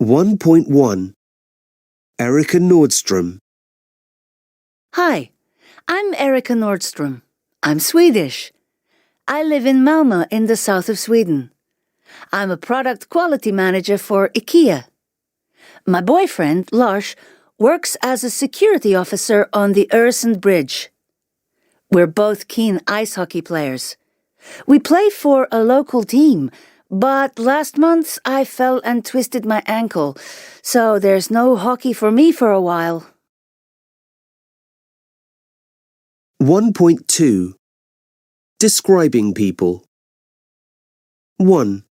1.1 Erika Nordstrom. Hi, I'm Erika Nordstrom. I'm Swedish. I live in Malmö in the south of Sweden. I'm a product quality manager for IKEA. My boyfriend, Lars, works as a security officer on the Öresund Bridge. We're both keen ice hockey players. We play for a local team, but last month I fell and twisted my ankle, so there's no hockey for me for a while. 1.2 Describing people. 1.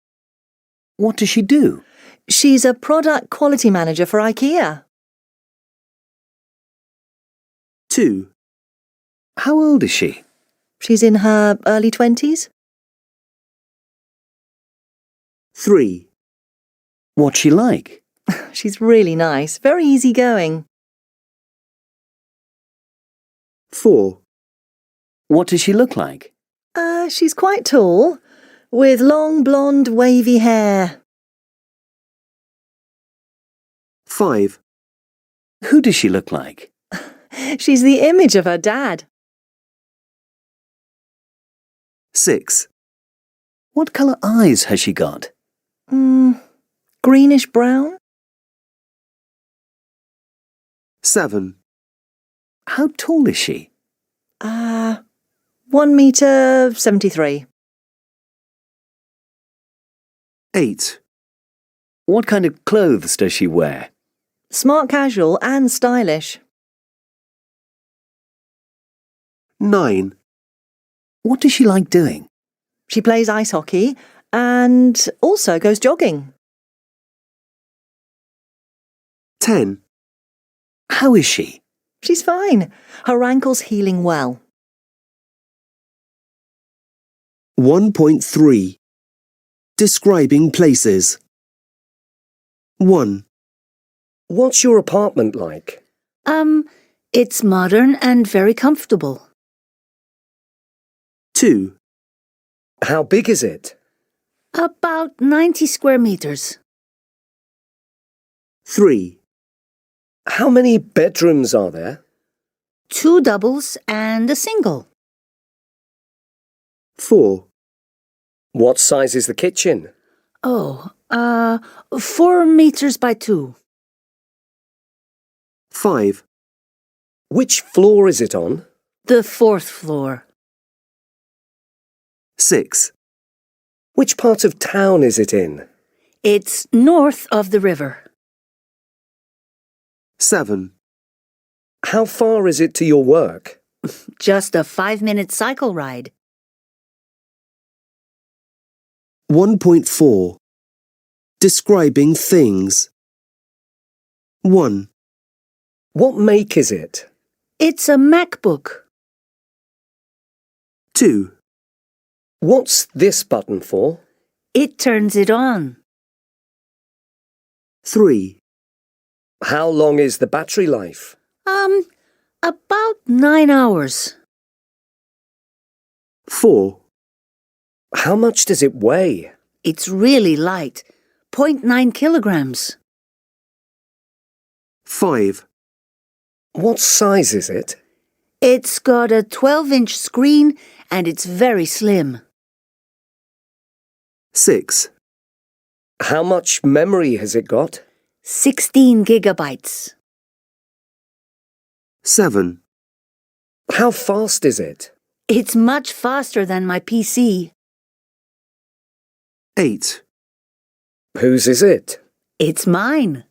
What does she do? She's a product quality manager for IKEA. 2. How old is she? She's in her early 20s. 3. What's she like? She's really nice, very easygoing. 4. What does she look like? She's quite tall, with long blonde wavy hair. 5. Who does she look like? She's the image of her dad. 6. What colour eyes has she got? Greenish brown. 7. How tall is she? 1 metre 73. 8. What kind of clothes does she wear? Smart casual and stylish. 9. What does she like doing? She plays ice hockey and also goes jogging. 10. How is she? She's fine. Her ankle's healing well. 1.3 Describing places. 1. What's your apartment like? It's modern and very comfortable. 2. How big is it? About 90 square meters. 3. How many bedrooms are there? 2 doubles and a single. 4. What size is the kitchen? 4 meters by 2. 5. Which floor is it on? The 4th floor. 6. Which part of town is it in? It's north of the river. 7. How far is it to your work? Just a 5-minute cycle ride. 1.4 Describing things. 1. What make is it? It's a MacBook. 2. What's this button for? It turns it on. 3. How long is the battery life? About 9 hours. 4. How much does it weigh? It's really light, 0.9 kilograms. 5. What size is it? It's got a 12-inch screen and it's very slim. 6. How much memory has it got? 16 gigabytes. 7. How fast is it? It's much faster than my PC. 8. Whose is it? It's mine.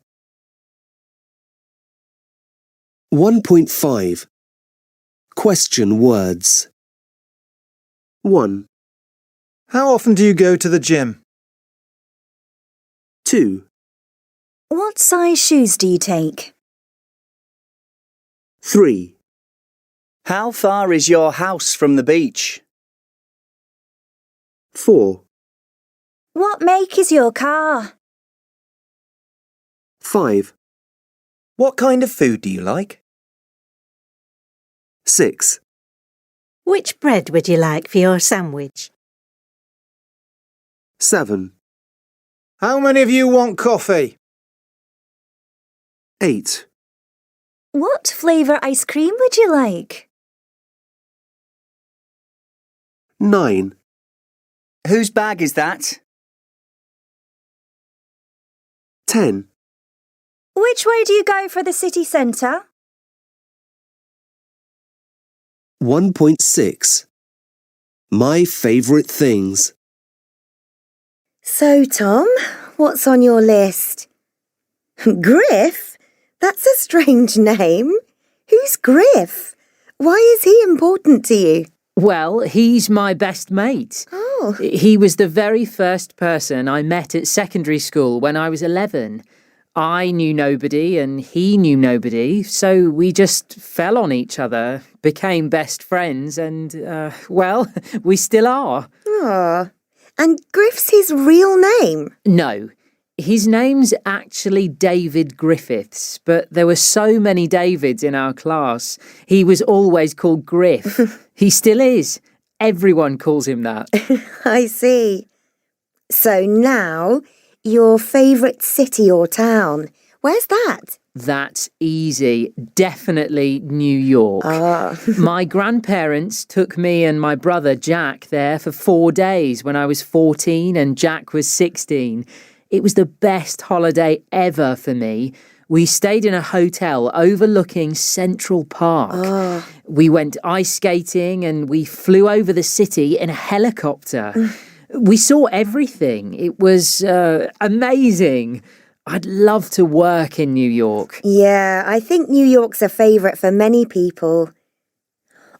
1.5 Question words. 1. How often do you go to the gym? 2. What size shoes do you take? 3. How far is your house from the beach? 4. What make is your car? 5. What kind of food do you like? 6. Which bread would you like for your sandwich? 7. How many of you want coffee? 8, What flavour ice cream would you like? 9, Whose bag is that? 10, Which way do you go for the city centre? 1.6. My favourite things. So, Tom, what's on your list? Griff? That's a strange name. Who's Griff? Why is he important to you? Well, he's my best mate. Oh. He was the very first person I met at secondary school when I was 11. I knew nobody and he knew nobody, so we just fell on each other, became best friends and, well, we still are. Ah. And Griff's his real name? No, his name's actually David Griffiths, but there were so many Davids in our class. He was always called Griff. He still is. Everyone calls him that. I see. So now, your favourite city or town, where's that? That's easy. Definitely New York. Ah. My grandparents took me and my brother Jack there for 4 days when I was 14 and Jack was 16. It was the best holiday ever for me. We stayed in a hotel overlooking Central Park. Ah. We went ice skating and we flew over the city in a helicopter. We saw everything. It was amazing. I'd love to work in New York. Yeah, I think New York's a favourite for many people.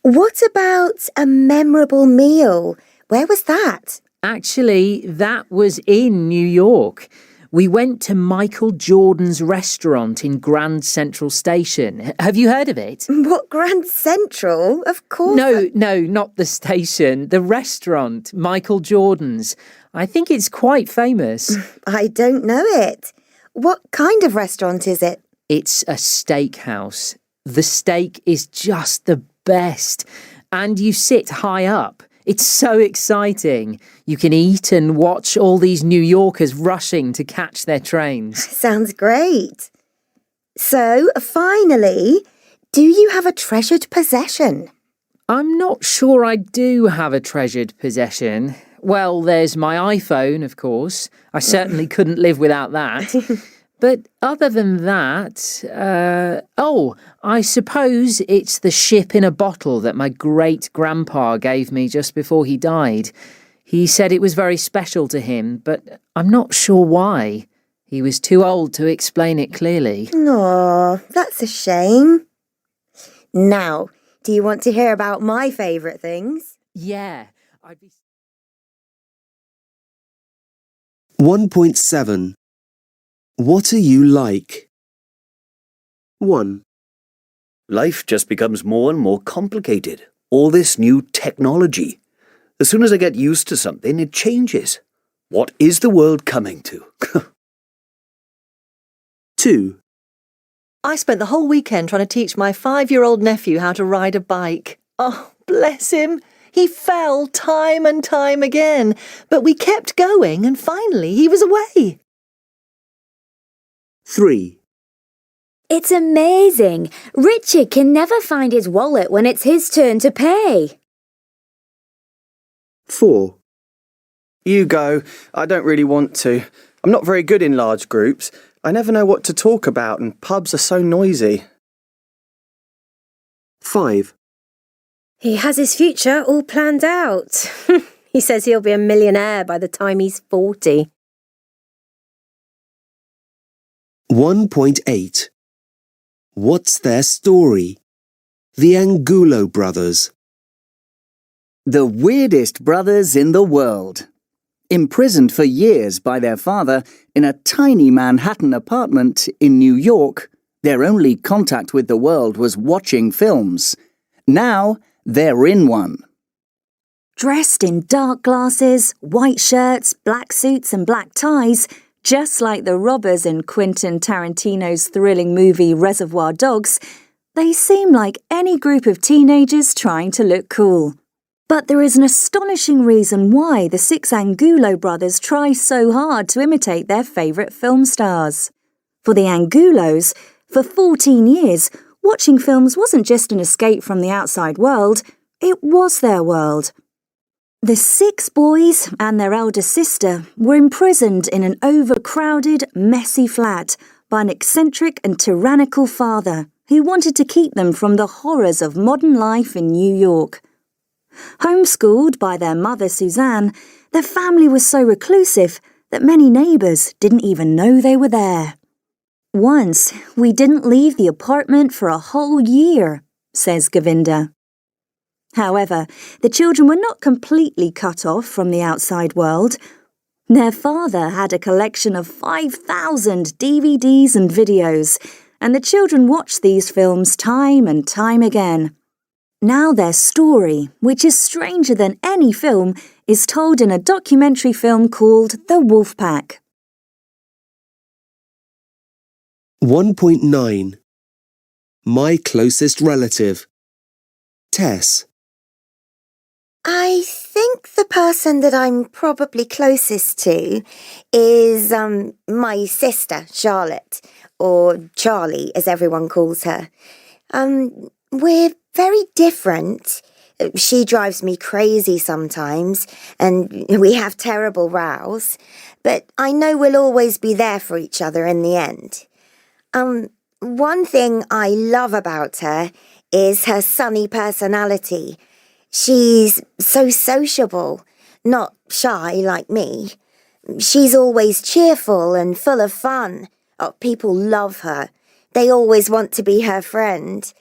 What about a memorable meal? Where was that? Actually, that was in New York. We went to Michael Jordan's restaurant in Grand Central Station. Have you heard of it? What, Grand Central? Of course. No, not the station. The restaurant, Michael Jordan's. I think it's quite famous. I don't know it. What kind of restaurant is it? It's a steakhouse. The steak is just the best. And you sit high up. It's so exciting. You can eat and watch all these New Yorkers rushing to catch their trains. Sounds great. So, finally, do you have a treasured possession? I'm not sure I do have a treasured possession. Well, there's my iPhone, of course. I certainly couldn't live without that. But other than that, I suppose it's the ship in a bottle that my great-grandpa gave me just before he died. He said it was very special to him, but I'm not sure why. He was too old to explain it clearly. Aw, that's a shame. Now, do you want to hear about my favourite things? Yeah, I'd be... 1.7. What are you like? 1, Life just becomes more and more complicated. All this new technology. As soon as I get used to something, it changes. What is the world coming to? 2, I spent the whole weekend trying to teach my 5-year-old nephew how to ride a bike. Oh, bless him. He fell time and time again, but we kept going and finally he was away. 3, It's amazing. Richard can never find his wallet when it's his turn to pay. 4, You go. I don't really want to. I'm not very good in large groups. I never know what to talk about and pubs are so noisy. 5, He has his future all planned out. He says he'll be a millionaire by the time he's 40. 1.8. What's their story? The Angulo brothers. The weirdest brothers in the world. Imprisoned for years by their father in a tiny Manhattan apartment in New York, their only contact with the world was watching films. Now, they're in one. Dressed in dark glasses, white shirts, black suits and black ties, just like the robbers in Quentin Tarantino's thrilling movie Reservoir Dogs, they seem like any group of teenagers trying to look cool. But there is an astonishing reason why the 6 Angulo brothers try so hard to imitate their favourite film stars. For the Angulos, For 14 years, watching films wasn't just an escape from the outside world, it was their world. The 6 boys and their elder sister were imprisoned in an overcrowded, messy flat by an eccentric and tyrannical father who wanted to keep them from the horrors of modern life in New York. Homeschooled by their mother Suzanne, their family was so reclusive that many neighbours didn't even know they were there. Once, we didn't leave the apartment for a whole year, says Govinda. However, the children were not completely cut off from the outside world. Their father had a collection of 5,000 DVDs and videos, and the children watched these films time and time again. Now their story, which is stranger than any film, is told in a documentary film called The Wolfpack. 1.9 My closest relative. Tess. I think the person that I'm probably closest to is my sister, Charlotte, or Charlie, as everyone calls her. We're very different. She drives me crazy sometimes, and we have terrible rows, but I know we'll always be there for each other in the end. One thing I love about her is her sunny personality. She's so sociable, not shy like me. She's always cheerful and full of fun. Oh, people love her. They always want to be her friend.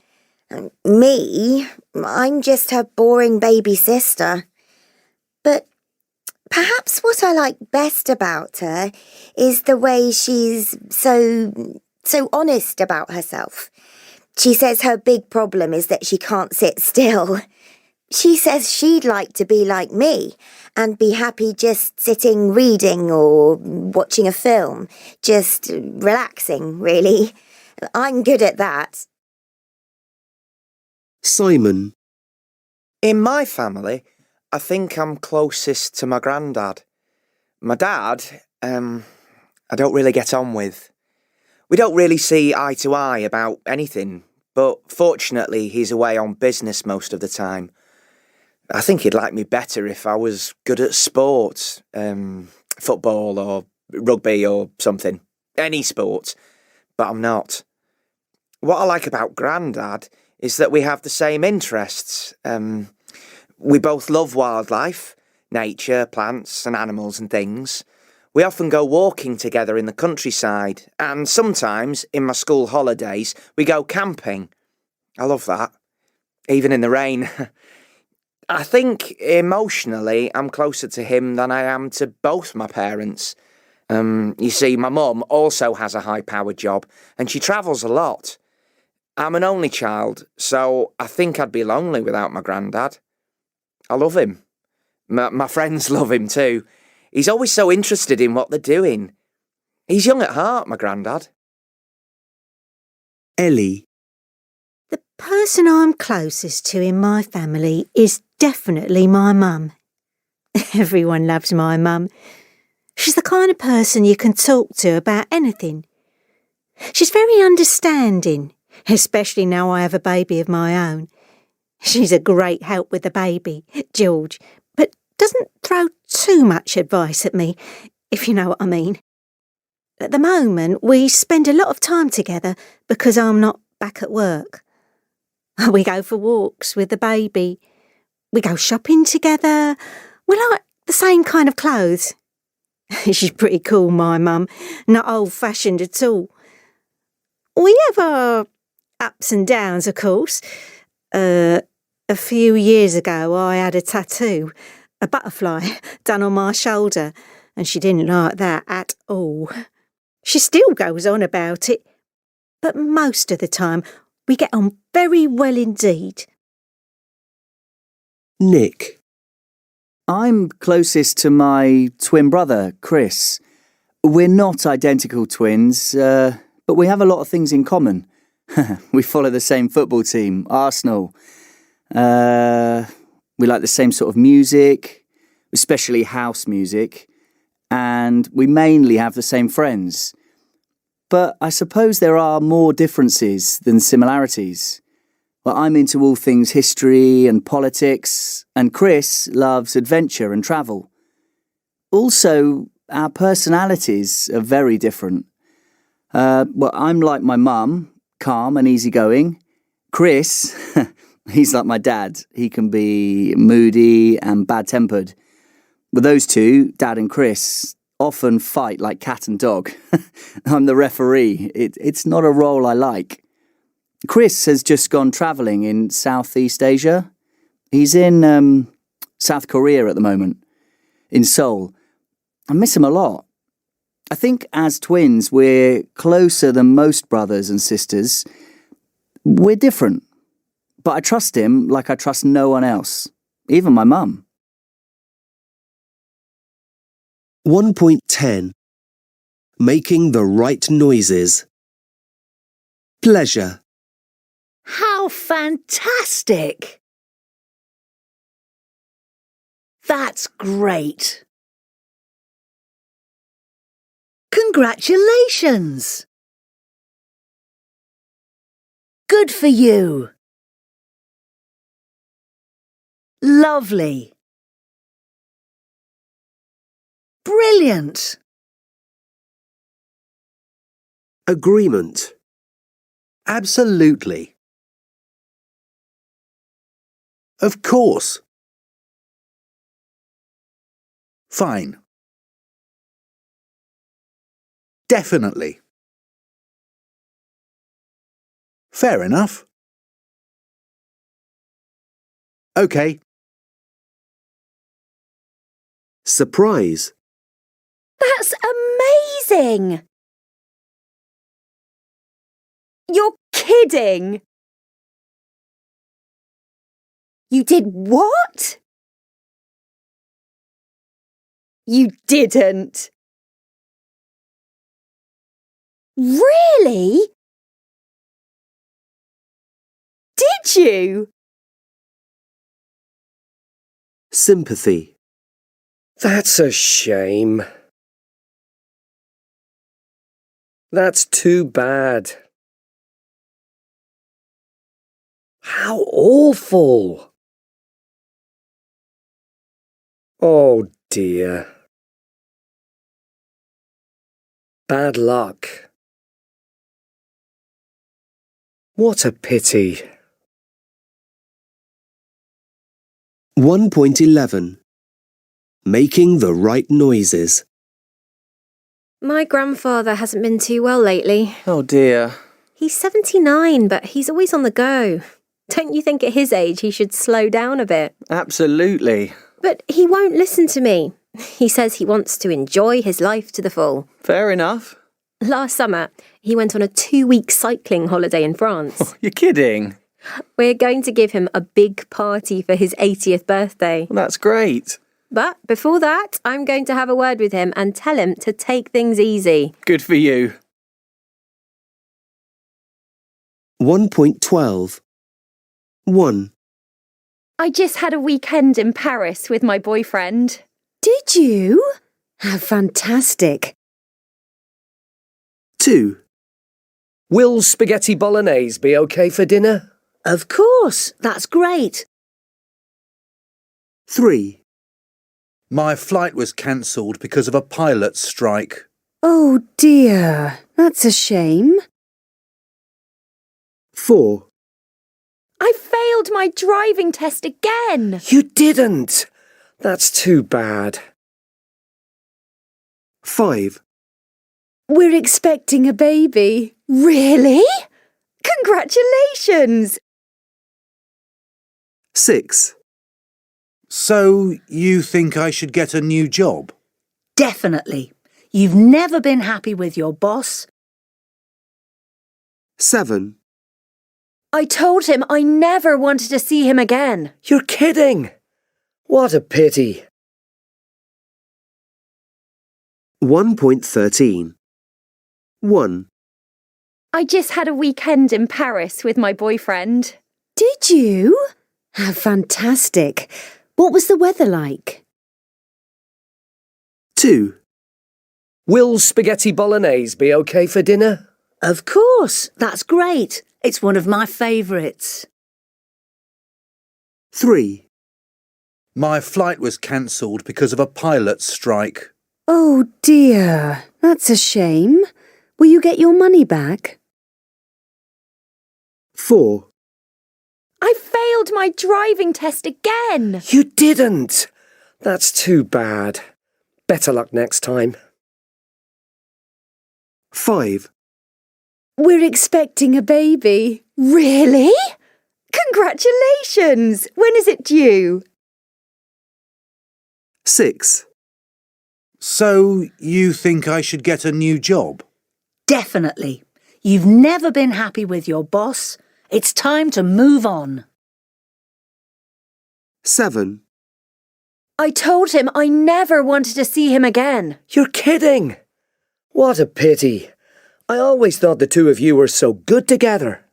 Me, I'm just her boring baby sister. But perhaps what I like best about her is the way she's so honest about herself. She says her big problem is that she can't sit still. She says she'd like to be like me and be happy just sitting reading or watching a film, just relaxing, really. I'm good at that. Simon. In my family, I think I'm closest to my granddad. My dad, I don't really get on with. We don't really see eye to eye about anything, but fortunately he's away on business most of the time. I think he'd like me better if I was good at sports, football or rugby or something. Any sport, but I'm not. What I like about Grandad is that we have the same interests. We both love wildlife, nature, plants and animals and things. We often go walking together in the countryside, and sometimes, in my school holidays, we go camping. I love that, even in the rain. I think emotionally I'm closer to him than I am to both my parents. You see, my mum also has a high-powered job and she travels a lot. I'm an only child, so I think I'd be lonely without my granddad. I love him. My friends love him too. He's always so interested in what they're doing. He's young at heart, my granddad. Ellie. The person I'm closest to in my family is definitely my mum. Everyone loves my mum. She's the kind of person you can talk to about anything. She's very understanding, especially now I have a baby of my own. She's a great help with the baby, George, but doesn't throw too much advice at me, if you know what I mean. At the moment, we spend a lot of time together because I'm not back at work. We go for walks with the baby. We go shopping together. We like the same kind of clothes. She's pretty cool, my mum, not old-fashioned at all. We have our ups and downs, of course. A few years ago, I had a tattoo, a butterfly, done on my shoulder, and she didn't like that at all. She still goes on about it, but most of the time we get on very well indeed. Nick. I'm closest to my twin brother, Chris. We're not identical twins, but we have a lot of things in common. We follow the same football team, Arsenal. We like the same sort of music, especially house music, and we mainly have the same friends. but I suppose there are more differences than similarities. Well, I'm into all things history and politics, and Chris loves adventure and travel. Also, our personalities are very different. I'm like my mum, calm and easygoing. Chris, he's like my dad. He can be moody and bad-tempered. With those two, Dad and Chris, often fight like cat and dog. I'm the referee. It's not a role I like. Chris has just gone travelling in Southeast Asia. He's in South Korea at the moment, in Seoul. I miss him a lot. I think as twins, we're closer than most brothers and sisters. We're different. But I trust him like I trust no one else, even my mum. 1.10 Making the right noises. Pleasure. How fantastic! That's great. Congratulations! Good for you. Lovely. Brilliant. Agreement. Absolutely. Of course. Fine. Definitely. Fair enough. Okay. Surprise. That's amazing! You're kidding! You did what? You didn't. Really? Did you? Sympathy. That's a shame. That's too bad. How awful! Oh dear. Bad luck. What a pity. 1.11 Making the right noises. My grandfather hasn't been too well lately. Oh dear. He's 79, but he's always on the go. Don't you think at his age he should slow down a bit? Absolutely. But he won't listen to me. He says he wants to enjoy his life to the full. Fair enough. Last summer, he went on a 2-week cycling holiday in France. You're kidding. We're going to give him a big party for his 80th birthday. Well, that's great. But before that, I'm going to have a word with him and tell him to take things easy. Good for you. 1.12 1. I just had a weekend in Paris with my boyfriend. Did you? How fantastic. 2. Will spaghetti bolognese be okay for dinner? Of course, that's great. 3. My flight was cancelled because of a pilot's strike. Oh dear, that's a shame. 4. I failed my driving test again. You didn't. That's too bad. 5. We're expecting a baby. Really? Congratulations! 6. So, you think I should get a new job? Definitely. You've never been happy with your boss. 7. I told him I never wanted to see him again. You're kidding. What a pity. 1.13 1. I just had a weekend in Paris with my boyfriend. Did you? How fantastic. What was the weather like? 2. Will spaghetti bolognese be okay for dinner? Of course, that's great. It's one of my favourites. 3. My flight was cancelled because of a pilot's strike. Oh dear, that's a shame. Will you get your money back? 4. I failed my driving test again. You didn't. That's too bad. Better luck next time. 5. We're expecting a baby. Really? Congratulations! When is it due? 6. So, you think I should get a new job? Definitely. You've never been happy with your boss. It's time to move on. 7. I told him I never wanted to see him again. You're kidding. What a pity. I always thought the two of you were so good together.